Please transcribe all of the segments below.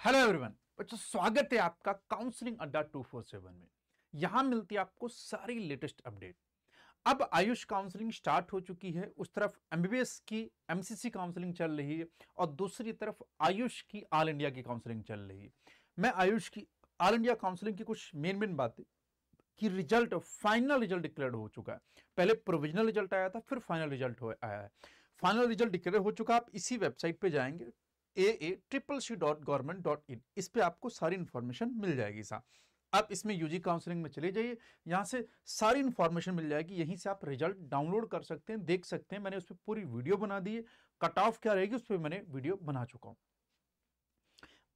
Hello everyone बच्चों, स्वागत है आपका काउंसलिंग अड्डा 247 में। यहां मिलती है आपको सारी लेटेस्ट अपडेट। अब आयुष काउंसलिंग स्टार्ट हो चुकी है, उस तरफ एमबीबीएस की एमसीसी काउंसलिंग चल रही है और दूसरी तरफ आयुष की ऑल इंडिया की काउंसलिंग चल रही है। मैं आयुष की ऑल इंडिया काउंसलिंग की कुछ मेन बातें कि रिजल्ट, फाइनल रिजल्ट डिक्लेयर हो चुका है। पहले प्रोविजनल रिजल्ट आया था, फिर फाइनल रिजल्ट आया है। फाइनल रिजल्ट डिक्लेयर हो चुका। आप इसी वेबसाइट पे जाएंगे aa.ccc.government.in, इस पे आपको सारी इंफॉर्मेशन मिल जाएगी। साहब आप इसमें यूजी काउंसलिंग में चले जाइए, यहां से सारी इंफॉर्मेशन मिल जाएगी। यहीं से आप रिजल्ट डाउनलोड कर सकते हैं, देख सकते हैं। मैंने उस पर पूरी वीडियो बना दी है, कट ऑफ क्या रहेगी उस पर मैंने वीडियो बना चुका हूं।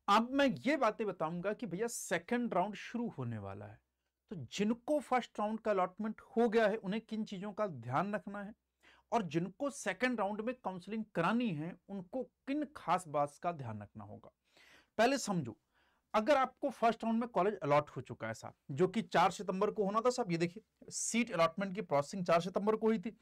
अब मैं ये बातें बताऊंगा कि भैया सेकंड राउंड शुरू होने वाला है, तो जिनको फर्स्ट राउंड का अलॉटमेंट हो गया है उन्हें किन चीजों का ध्यान रखना है, और जिनको सेकंड राउंड में काउंसलिंग करानी है उनको किन खास बात का ध्यान रखना होगा। पहले समझो, अगर आपको फर्स्ट राउंड में कॉलेज अलॉट हो चुका है साहब, जो कि 4 सितंबर को होना था साहब, ये देखिए सीट अलॉटमेंट की प्रोसेसिंग 4 सितंबर को हुई थी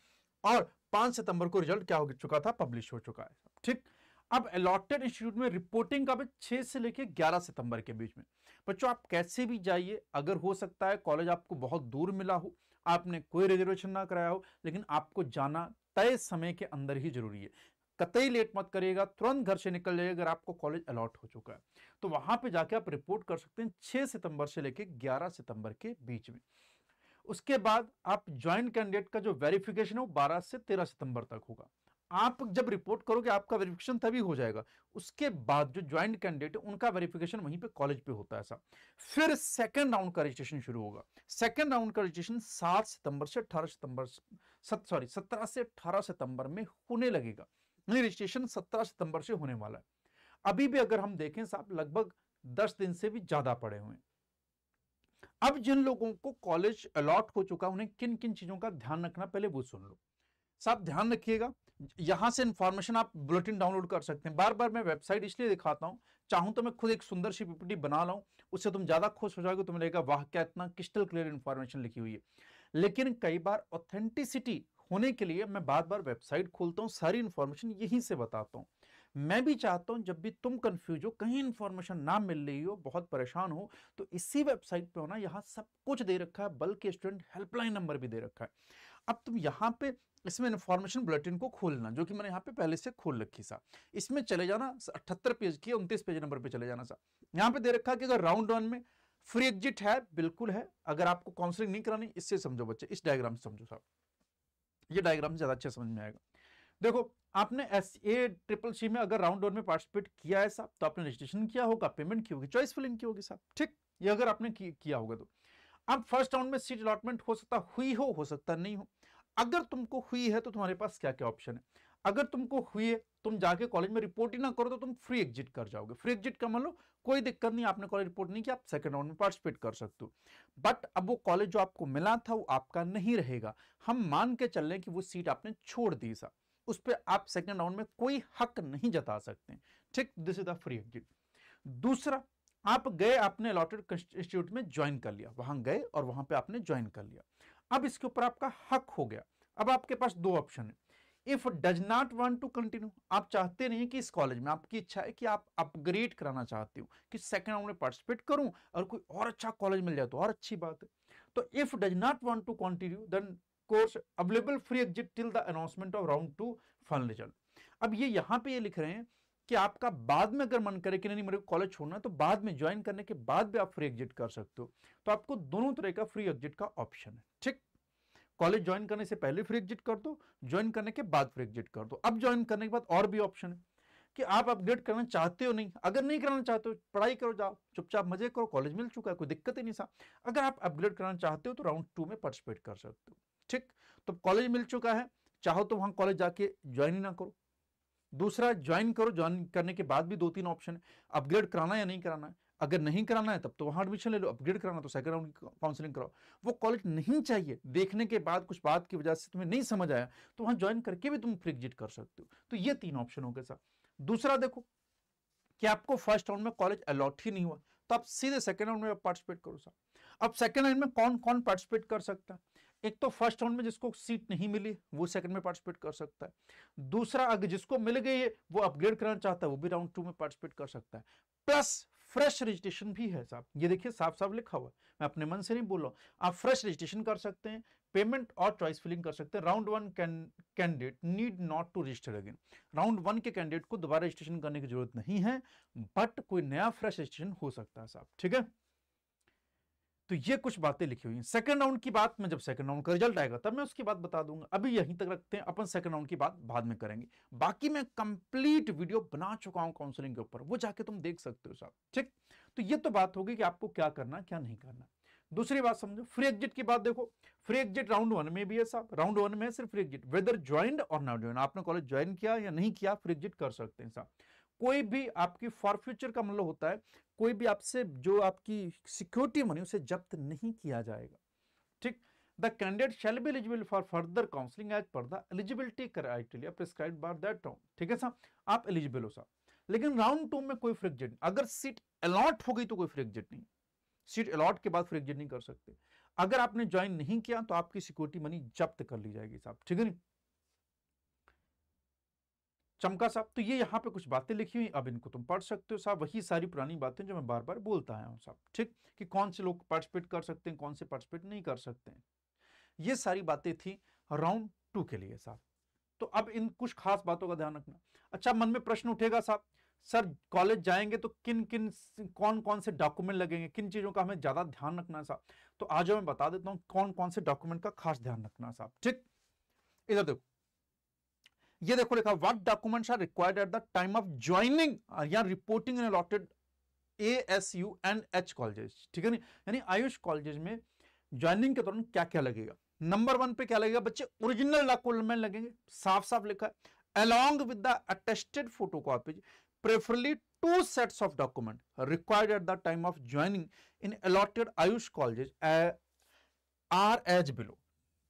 और 5 सितंबर को रिजल्ट क्या हो चुका था, पब्लिश हो चुका है। ठीक, अब अलॉटेड इंस्टीट्यूट में रिपोर्टिंग का भी 6 से लेकर 11 सितंबर के बीच में। बच्चों आप कैसे भी जाइए, अगर हो सकता है कॉलेज आपको बहुत दूर मिला हो, आपने कोई रिजर्वेशन ना कराया हो, लेकिन आपको जाना तय समय के अंदर ही जरूरी है। कतई लेट मत करिएगा, तुरंत घर से निकल जाइए अगर आपको कॉलेज अलॉट हो चुका है, तो वहां पे जाके आप रिपोर्ट कर सकते हैं 6 सितंबर से लेकर 11 सितंबर के बीच में। उसके बाद आप ज्वाइंट कैंडिडेट का जो वेरिफिकेशन है वो 12 से 13 सितंबर तक होगा। आप जब रिपोर्ट करोगे आपका वेरिफिकेशन तभी हो जाएगा। उसके बाद जो ज्वाइंट कैंडिडेट है उनका वेरिफिकेशन वहीं पे कॉलेज पे होता है। साहब फिर सेकंड राउंड का रजिस्ट्रेशन शुरू होगा। सेकंड राउंड का रजिस्ट्रेशन 7 सितंबर से 18 सितंबर 17 से 18 सितंबर में होने लगेगा। रजिस्ट्रेशन 17 सितंबर से होने वाला है। अभी भी अगर हम देखें साहब, लगभग 10 दिन से भी ज्यादा पड़े हुए हैं। अब जिन लोगों को कॉलेज अलॉट हो चुका उन्हें किन किन चीजों का ध्यान रखना, पहले वो सुन लो। साहब ध्यान रखिएगा, यहां से इंफॉर्मेशन आप बुलेटिन डाउनलोड कर सकते हैं। बार बार मैं वेबसाइट इसलिए दिखाता हूं, चाहूं तो मैं खुद एक सुंदर सी पीपीटी बना लाऊं, उससे तुम ज्यादा खुश हो जाओगे, तुम्हें लगेगा वाह क्या इतना क्रिस्टल क्लियर इंफॉर्मेशन लिखी हुई है। लेकिन कई बार ऑथेंटिसिटी होने के लिए मैं बार बार वेबसाइट खोलता हूं, सारी इंफॉर्मेशन यहीं से बताता हूं। मैं भी चाहता हूं जब भी तुम कंफ्यूज हो, कहीं इंफॉर्मेशन ना मिल रही हो, बहुत परेशान हो, तो इसी वेबसाइट पे हो ना, यहां सब कुछ दे रखा है, बल्कि स्टूडेंट हेल्पलाइन नंबर भी दे रखा है। अब तुम यहां पे इसमें इंफॉर्मेशन बुलेटिन को खोलना, जो कि मैंने यहां पे पहले से खोल रखी सा, इसमें चले जाना 78 पेज की 29 पेज नंबर पे चले जाना सा। यहां पे दे रखा है कि अगर राउंड 1 में फ्री एग्जिट है, बिल्कुल है। अगर आपको काउंसलिंग नहीं करानी, इससे समझो बच्चे, इस डायग्राम से समझो साहब, ये डायग्राम से ज्यादा अच्छा समझ में आएगा। देखो, आपने SACCC में अगर राउंड 1 में पार्टिसिपेट किया है साहब, तो आपने रजिस्ट्रेशन किया होगा, पेमेंट की होगी, चॉइस फिलिंग की होगी साहब। ठीक, ये अगर आपने किया होगा तो अब फर्स्ट राउंड में सीट अलॉटमेंट हो सकता हुई हो सकता नहीं हो। अगर तुमको हुई है तो तुम्हारे पास क्या क्या ऑप्शन है। अगर तुमको हुई है, तुम जाके कॉलेज में रिपोर्ट ही ना करो तो तुम फ्री एग्जिट कर जाओगे। फ्री एग्जिट का मान लो कोई दिक्कत नहीं, आपने कॉलेज रिपोर्ट नहीं किया, आप सेकंड राउंड में पार्टिसिपेट कर सकते हो। बट अब वो कॉलेज जो आपको मिला था वो आपका नहीं रहेगा। हम मान के चल रहे हैं कि वो सीट आपने छोड़ दी सा, उस पर आप सेकंड राउंड में कोई हक नहीं जता सकते। ठीक, this is the free exit. दूसरा, आप गए, आपने अलॉटेड इंस्टीट्यूट में ज्वाइन कर लिया, वहां गए और वहां पे आपने ज्वाइन कर लिया। अब इसके ऊपर आपका हक हो गया। अब आपके पास दो ऑप्शन है। If does not want to continue, आप चाहते नहीं कि इस कॉलेज में, आपकी इच्छा है कि आप अपग्रेड कराना चाहते हो कि सेकंड राउंड में पार्टिसिपेट करूं और कोई और अच्छा कॉलेज मिल जाए तो और अच्छी बात है। तो if does not want to continue then course available free exit till the announcement of round 2 final result. अब ये यहां पे ये लिख रहे हैं कि आपका बाद में अगर मन करे कि नहीं मेरे को कॉलेज छोड़ना है, तो बाद में ज्वाइन करने के बाद भी आप फ्री एग्जिट कर सकते हो। तो आपको दोनों तरह का फ्री एग्जिट का ऑप्शन है। ठीक, कॉलेज ज्वाइन करने से पहले फ्री एग्जिट कर दो, ज्वाइन करने के बाद फ्री एग्जिट कर दो। अब ज्वाइन करने के बाद और भी ऑप्शन है कि आप अपग्रेड करना चाहते हो, नहीं अगर नहीं कराना चाहते हो, पढ़ाई करो, जाओ चुपचाप मजे करो, कॉलेज मिल चुका है, कोई दिक्कत ही नहीं सा। अगर आप अपग्रेड कराना चाहते हो तो राउंड 2 में पार्टिसिपेट कर सकते हो। ठीक, तो कॉलेज मिल चुका है, चाहो तो वहां कॉलेज जाके ज्वाइन ही ना करो। दूसरा, ज्वाइन करो, ज्वाइन करने के बाद भी 2-3 ऑप्शन है, अपग्रेड कराना या नहीं कराना है। अगर नहीं कराना है तब तो वहां एडमिशन ले लो, अपग्रेड कराना तो सेकंड राउंड की काउंसलिंग कराओ। वो कॉलेज नहीं चाहिए, देखने के बाद कुछ बात की वजह से तुम्हें नहीं समझ आया, तो वहां ज्वाइन करके भी तुम फ्री एग्जिट कर सकते हो। तो ये 3 ऑप्शन हो गए सर। दूसरा देखो कि आपको फर्स्ट राउंड में कॉलेज अलॉट ही नहीं हुआ, तो आप सीधे सेकंड राउंड में पार्टिसिपेट करो सर। अब सेकंड राउंड में कौन कौन पार्टिसिपेट कर सकता है। एक तो फर्स्ट राउंड में जिसको सीट नहीं मिली वो सेकंड में पार्टिसिपेट कर सकता है, दूसरा अगर जिसको मिल गई है वो अपग्रेड करना चाहता है वो भी राउंड 2 में पार्टिसिपेट कर सकता है, प्लस फ्रेश रजिस्ट्रेशन भी है साहब। ये देखिए साफ साफ लिखा हुआ है, मैं अपने मन से नहीं बोल रहा हूं, आप फ्रेश रजिस्ट्रेशन कर सकते हैं, पेमेंट और चॉइस फिलिंग कर सकते हैं। Round 1 candidate need not to register again, round 1 के कैंडिडेट को दोबारा रजिस्ट्रेशन करने की जरूरत नहीं है, बट कोई नया फ्रेश रजिस्ट्रेशन हो सकता है साहब, ठीक है। तो ये कुछ बातें लिखी हुई हैं। सेकंड राउंड की बात मैं जब सेकंड राउंड का रिजल्ट आएगा तब मैं उसकी बात बता दूंगा, अभी यहीं तक रखते हैं, अपन सेकंड राउंड की बात बाद में करेंगे। बाकी मैं कंप्लीट वीडियो बना चुका हूं काउंसलिंग के ऊपर, वो जाके तुम देख सकते हो साहब, ठीक। तो ये तो बात होगी कि आपको क्या करना क्या नहीं करना। दूसरी बात समझो, फ्री एग्जिट की बात देखो, फ्री एग्जिट राउंड 1 में भी है साहब, राउंड 1 में सिर्फ फ्री एग्जिट, वेदर ज्वाइंड और नॉट ज्वाइंड, आपने कॉलेज ज्वाइन किया या नहीं किया फ्री एग्जिट कर सकते हैं साहब। कोई भी आपकी फॉर फ्यूचर का मतलब होता है कोई भी आपसे जो आपकी सिक्योरिटी मनी उसे जब्त नहीं किया जाएगा, ठीक। The candidate shall be eligible for further counselling as per the eligibility criteria prescribed by that round, ठीक है साहब, आप एलिजिबल हो साहब। लेकिन राउंड 2 में कोई फ्री एग्जिट नहीं, अगर सीट अलॉट हो गई तो कोई फ्री एग्जिट नहीं, सीट अलॉट के बाद फ्री एग्जिट नहीं कर सकते। अगर आपने ज्वाइन नहीं किया तो आपकी सिक्योरिटी मनी जब्त कर ली जाएगी साहब, ठीक है नहीं चमका साहब। तो ये यहाँ पे कुछ बातें लिखी हुई, अब इनको तुम पढ़ सकते हो साहब, वही सारी पुरानी बातें जो मैं बार बार बोलता आया हूँ साहब, ठीक, कि कौन से लोग पार्टिसिपेट कर सकते हैं कौन से पार्टिसिपेट नहीं कर सकते हैं, ये सारी बातें थी राउंड 2 के लिए साहब। तो अब इन कुछ खास बातों का ध्यान रखना। अच्छा, मन में प्रश्न उठेगा साहब, सर कॉलेज जाएंगे तो किन किन कौन कौन से डॉक्यूमेंट लगेंगे, किन चीजों का हमें ज्यादा ध्यान रखना है साहब। तो आज मैं बता देता हूं कौन कौन से डॉक्यूमेंट का खास ध्यान रखना है साहब, ठीक। इधर देखो, ये देखो लिखा, what documents are required at the time of joining या reporting in allotted ASU and H colleges, ठीक है नहीं, यानी आयुष कॉलेजेस में ज्वाइनिंग के दौरान क्या क्या लगेगा। नंबर 1 पे क्या लगेगा बच्चे, ओरिजिनल डॉक्यूमेंट लगेंगे, साफ साफ लिखा है, along with the attested photocopies, preferably 2 sets of document required at the time of joining in allotted Ayush colleges are as below।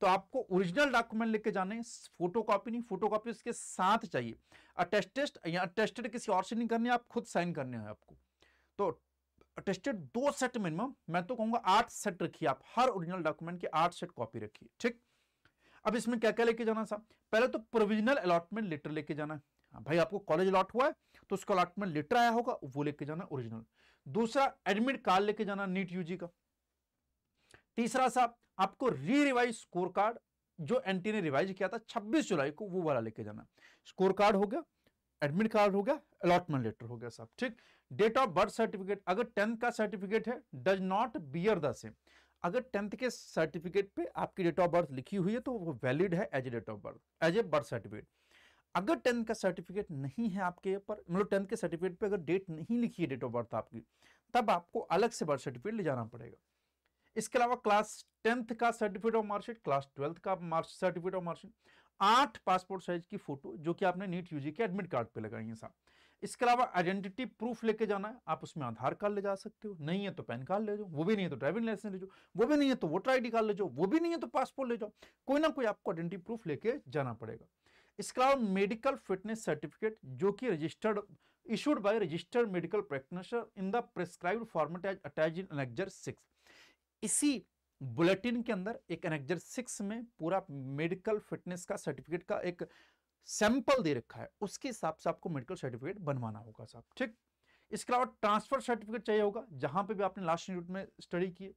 तो आपको ओरिजिनल डॉक्यूमेंट लेके जाने, फोटोकॉपी नहीं, फोटोकॉपी इसके साथ चाहिए, अटेस्टेड या अटेस्टेड किसी और से नहीं करनी, आप खुद साइन करने हैं आपको। तो अटेस्टेड 2 सेट मिनिमम, मैं तो कहूंगा 8 सेट रखिए आप, हर ओरिजिनल डॉक्यूमेंट के 8 सेट कॉपी रखिए, ठीक। अब इसमें क्या क्या लेके जाना साहब, पहले तो प्रोविजनल अलॉटमेंट लेटर लेके जाना है, भाई आपको कॉलेज अलॉट हुआ है तो उसका अलॉटमेंट लेटर आया होगा वो लेके जाना ओरिजिनल। दूसरा एडमिट कार्ड लेके जाना नीट यूजी का। तीसरा साहब आपको री रिवाइज स्कोर कार्ड, जो एनटी ने रिवाइज किया था 26 जुलाई को, वो वाला लेके जाना। स्कोर कार्ड हो गया, एडमिट कार्ड हो गया, अलॉटमेंट लेटर हो गया साहब, ठीक। डेट ऑफ बर्थ सर्टिफिकेट, अगर 10th का सर्टिफिकेट है does not bear the same, अगर 10th के सर्टिफिकेट पे आपकी डेट ऑफ बर्थ लिखी हुई है तो वो वैलिड है as a date of birth, as a birth certificate. अगर 10th का सर्टिफिकेट नहीं है आपके ऊपर, मतलब 10th के सर्टिफिकेट पे अगर डेट नहीं लिखी है डेट ऑफ बर्थ आपकी, तब आपको अलग से बर्थ सर्टिफिकेट ले जाना पड़ेगा। इसके अलावा क्लास 10th का certificate of marksheet, class 12th का certificate of marksheet, 8 passport size की फोटो जो कि आपने नीट यूजी के एडमिट कार्ड पे लगाई है साहब। इसके अलावा आइडेंटिटी प्रूफ लेके जाना है, आप उसमें आधार कार्ड ले जा सकते हो, नहीं है तो पैन कार्ड ले जाओ, वो भी नहीं है तो ड्राइविंग लाइसेंस ले जाओ, वो भी नहीं है तो वोटर आईडी कार्ड ले जाओ, वो भी नहीं है तो पासपोर्ट ले जाओ, कोई ना कोई आपको आइडेंटिटी प्रूफ लेके जाना पड़ेगा। इसके अलावा मेडिकल फिटनेस सर्टिफिकेट जो कि registered issued by registered medical practitioner in the prescribed format as attached in annexure 6। इसी बुलेटिन के अंदर एक एनेक्जर 6 में पूरा मेडिकल फिटनेस का सर्टिफिकेट का एक सैंपल दे रखा है, उसके हिसाब से आपको मेडिकल सर्टिफिकेट बनवाना होगा साहब, ठीक। इसके अलावा ट्रांसफर सर्टिफिकेट चाहिए होगा जहां पे भी आपने लास्ट यूनिट में स्टडी की।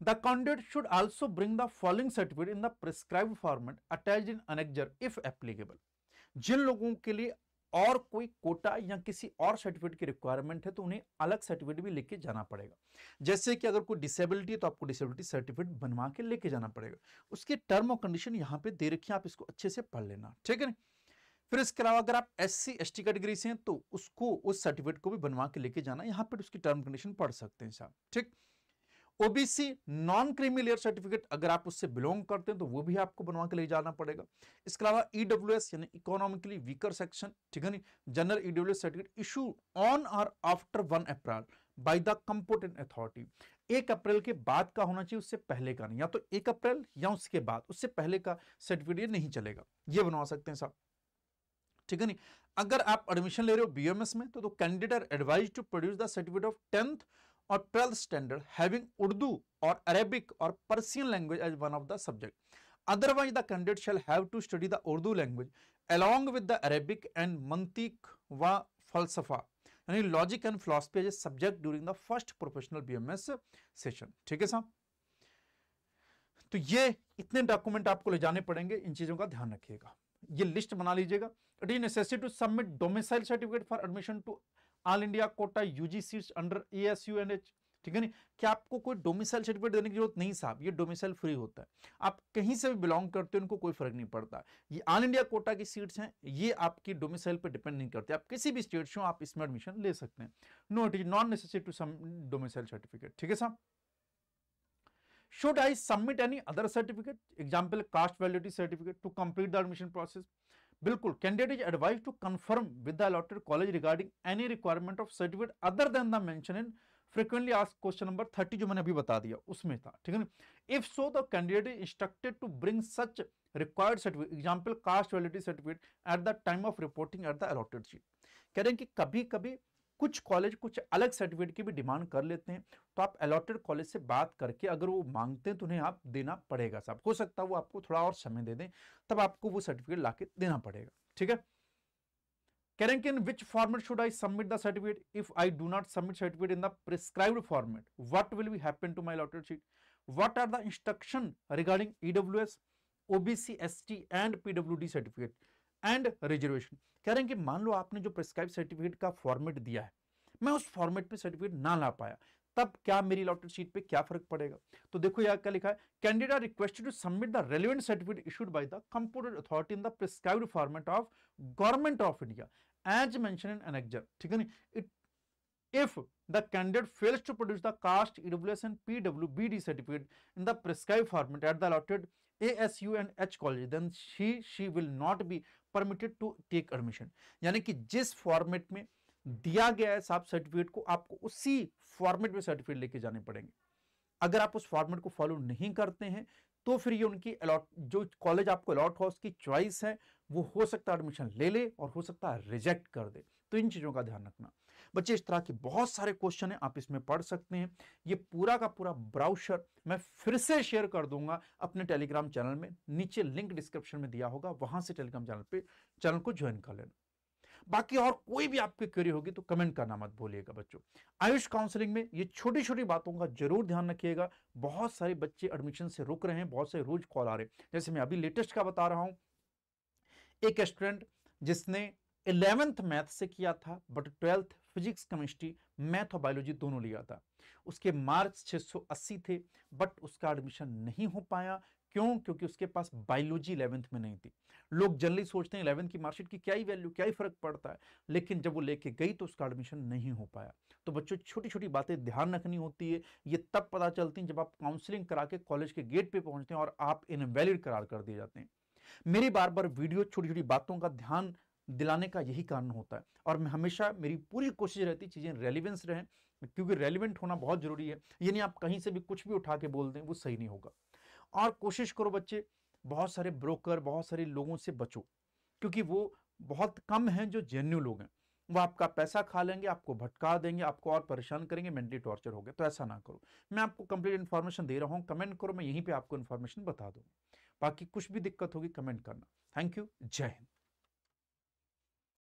The candidate should also bring the following certificate in the prescribed format attached in annexure if applicable. जिन लोगों के लिए और कोई कोटा या किसी और सर्टिफिकेट की रिक्वायरमेंट है तो उन्हें अलग सर्टिफिकेट भी लेके जाना पड़ेगा। जैसे कि अगर कोई डिसेबिलिटी है तो आपको डिसेबिलिटी सर्टिफिकेट बनवा के लेके जाना पड़ेगा, उसके टर्म और कंडीशन यहाँ पे दे रखी है, आप इसको अच्छे से पढ़ लेना, ठीक है। फिर इसके अलावा अगर आप SC ST कैटेगरी से हैं तो उसको उस सर्टिफिकेट को भी बनवा के लेके जाना, यहाँ पर उसकी टर्म कंडीशन पढ़ सकते हैं साहब, ठीक। OBC non creamy layer certificate अगर आप उससे बिलोंग करते हैं तो वो भी आपको बनवा के ले जाना पड़ेगा। इसके अलावा EWS यानी इकोनॉमिकली वीकर सेक्शन, ठीक है नहीं, general EWS certificate issue on और after 1 April by the competent authority. 1 अप्रैल के बाद का होना चाहिए, उससे पहले का नहीं, या तो 1 अप्रैल या उसके बाद, उससे पहले का सर्टिफिकेट नहीं चलेगा, ये बनवा सकते हैं साहब, ठीक है नहीं। अगर आप एडमिशन ले रहे हो BMS में तो candidate are advised to produce the certificate of 10th और 12th स्टैंडर्ड हैविंग उर्दू और अरेबिक और Persian language as one of the subject, otherwise the candidate shall have to study the Urdu language along with the Arabic and mantiq wa falsafa यानी logic and philosophy as a subject during the first professional BMS session. ठीक है साहब, तो ये इतने document आपको ले जाने पड़ेंगे, इन चीजों का ध्यान रखिएगा, ये लिस्ट बना लीजिएगा। It is necessary to submit domicile certificate for admission to all India quota UG seats under ASUNH। ठीक है नहीं, क्या आपको कोई डोमिसाइल सर्टिफिकेट देने की जरूरत नहीं साहब, ये डोमिसाइल फ्री होता है, आप कहीं से भी बिलोंग करते हो उनको कोई फर्क नहीं पड़ता। ये ऑल इंडिया कोटा की सीट्स हैं, ये आपकी डोमिसाइल पे डिपेंड नहीं करते, आप किसी भी स्टेट से हो आप इसमें एडमिशन ले सकते हैं। No, it is not necessary to sum domicile certificate. ठीक है साहब, should I submit any other certificate, example caste validity certificate to complete the admission process? बिल्कुल, candidate is advised to confirm with the allotted college regarding any requirement of certificate other than the mention in frequently asked question number 30 जो मैंने अभी बता दिया उसमें था। ठीक है ना, if so the candidate is instructed to bring such required certificate, example caste validity certificate at the time of reporting at the allotted seat। कह रहे हैं कि कभी कभी कुछ कॉलेज कुछ अलग सर्टिफिकेट की भी डिमांड कर लेते हैं, तो आप अलॉटेड कॉलेज से बात करके अगर वो मांगते हैं तो उन्हें आप देना पड़ेगा साहब, हो सकता है वो आपको थोड़ा और समय दे दें, तब आपको वो सर्टिफिकेट लाके देना पड़ेगा। ठीक है, कह रहे हैं कि in which format should I submit the certificate, if I do not submit certificate in the prescribed format what will be happen to my allotted seat, what are the instruction regarding EWS, OBC, ST and PWD certificate and reservation. कह रहे हैं कि मान लो आपने जो prescribe certificate का format दिया है, मैं उस फॉर्मेट पे सर्टिफिकेट ना ला पाया, तब क्या मेरी अलॉटेड सीट पे क्या फर्क पड़ेगा? तो देखो यहाँ क्या लिखा है, candidate requested to submit the relevant certificate issued by the computed authority in the prescribed format of government of India as mention in annexure. ठीक है नहीं, if the candidate fails to produce the caste, EWS and PWBD certificate in the prescribed format at the allotted ASU and H college, then she will not be permitted to take admission। यानी कि जिस format में दिया गया है साहब certificate को, आपको उसी फॉर्मेट में सर्टिफिकेट लेके जाने पड़ेंगे। अगर आप उस फॉर्मेट को फॉलो नहीं करते हैं तो फिर ये उनकी अलॉट, जो कॉलेज आपको अलॉट हो उसकी चॉइस है, वो हो सकता है एडमिशन ले ले और हो सकता है रिजेक्ट कर दे। तो इन चीजों का ध्यान रखना बच्चे, इस तरह के बहुत सारे क्वेश्चन हैं, आप इसमें पढ़ सकते हैं। ये पूरा का पूरा ब्राउशर मैं फिर से शेयर कर दूंगा अपने टेलीग्राम चैनल में, नीचे लिंक डिस्क्रिप्शन में दिया होगा, वहां से टेलीग्राम चैनल को ज्वाइन कर लेना। बाकी और कोई भी आपकी क्वेरी होगी तो कमेंट करना मत भूलिएगा बच्चों। आयुष काउंसलिंग में ये छोटी छोटी बातों का जरूर ध्यान रखिएगा। बहुत सारे बच्चे एडमिशन से रुक रहे हैं, बहुत से रोज कॉल आ रहे हैं, जैसे मैं अभी लेटेस्ट का बता रहा हूं, एक स्टूडेंट जिसने 11th मैथ से किया था but 12th physics, chemistry, math और बायोलॉजी दोनों लिया था, उसके मार्क्स 680 थे बट उसका एडमिशन नहीं हो पाया। क्यों? क्योंकि उसके पास बायोलॉजी 11th में नहीं थी। लोग जनरली सोचते हैं 11th की मार्कशीट की क्या ही वैल्यू, क्या ही फर्क पड़ता है, लेकिन जब वो लेके गई तो उसका एडमिशन नहीं हो पाया। तो बच्चों छोटी छोटी बातें ध्यान रखनी होती है, ये तब पता चलती है जब आप काउंसलिंग करा के कॉलेज के गेट पे पहुंचते हैं और आप इनवैलिड करार कर दिए जाते हैं। मेरी बार बार वीडियो छोटी छोटी बातों का ध्यान दिलाने का यही कारण होता है, और मैं हमेशा, मेरी पूरी कोशिश रहती है चीजें रेलिवेंस रहें, क्योंकि रेलिवेंट होना बहुत जरूरी है। ये नहीं आप कहीं से भी कुछ भी उठा के बोल दें, वो सही नहीं होगा। और कोशिश करो बच्चे, बहुत सारे ब्रोकर, बहुत सारे लोगों से बचो, क्योंकि वो बहुत कम हैं जो जेन्युइन लोग हैं। वो आपका पैसा खा लेंगे, आपको भटका देंगे, आपको और परेशान करेंगे, मेंटली टॉर्चर हो गया। तो ऐसा ना करो। मैं आपको कंप्लीट इन्फॉर्मेशन दे रहा हूँ, कमेंट करो, मैं यहीं पे आपको इन्फॉर्मेशन बता दूंगा। बाकी कुछ भी दिक्कत होगी कमेंट करना। थैंक यू, जय हिंद।